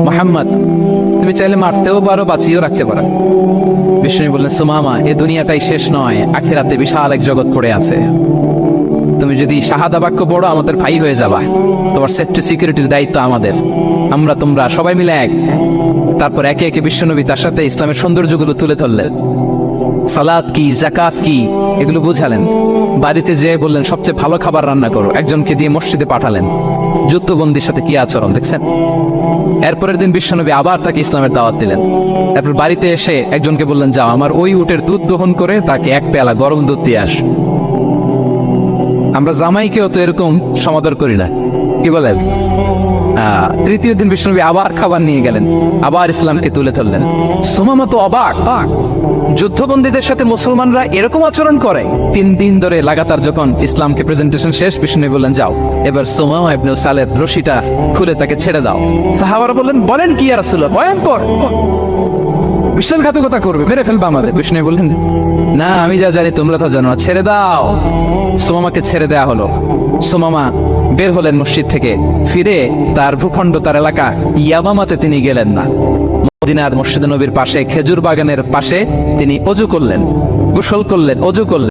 মুহাম্মদ, তুমি চাইলে মারতেও পারো, বাঁচিয়েও রাখতে পারো। বিষ্ণু বললেন, সুমামা, এ দুনিয়াটাই শেষ নয়, আখিরাতে বিশাল এক জগৎ পড়ে আছে। তুমি যদি শাহাদা বাক্য পড়ো আমাদের ভাই হয়ে যাবা, তোমার সেফটি সিকিউরিটির দায়িত্ব আমাদের, আমরা তোমরা সবাই মিলে এক। তারপর একে একে বিশ্বনবী তার সাথে ইসলামের সৌন্দর্যগুলো তুলে ধরলেন। সালাত কি, যাকাত কি, এগুলো বুঝালেন। বাড়িতে যেয়ে বললেন সবচেয়ে ভালো খাবার রান্না করো, একজনকে দিয়ে মসজিদে পাঠালেন। যুদ্ধবন্দীর সাথে কি আচরণ দেখছেন। এরপরের দিন বিশ্বনবী আবার তাকে ইসলামের দাওয়াত দিলেন। এরপর বাড়িতে এসে একজনকে বললেন, যাও আমার ওই উটের দুধ দহন করে তাকে এক পেয়ালা গরম দুধ দিয়ে আস। আমরা জামাইকেও তো এরকম সমাদর করি না, কি বলেন। তৃতীয় দিন বিষ্ণুনবী আবার খাবার নিয়ে গেলেন, আবার ইসলামকে তুলে ধরলেন। সুমামা তো অবাক, যুদ্ধবন্দীদের সাথে মুসলমানরা এরকম আচরণ করে। 3 দিন ধরে লাগাতার যখন ইসলামকে প্রেজেন্টেশন শেষ, বিষ্ণুনবী বললেন, যাও এবার সুমামা ইবনে সালের রশিটা খুলে তাকে ছেড়ে দাও। সাহাবারা বললেন, বলেন কি ইয়া রাসূলুল্লাহ, ভয়ঙ্কর, বিশ্বাসঘাতকতা করবে, মেরে ফেলবে আমাদের। বিষ্ণু বললেন, না, আমি যা জানি তোমরা তা জানো না, ছেড়ে দাও। সুমামাকে ছেড়ে দেয়া হলো। সুমামা বের হলেন মসজিদ থেকে, ফিরে তার ভূখণ্ড, তার এলাকা ইয়ামামাতে তিনি গেলেন না। মদিনার মসজিদে নবীর পাশে খেজুর বাগানের পাশে তিনি অজু করলেন, গোসল করলেন, অজু করলেন।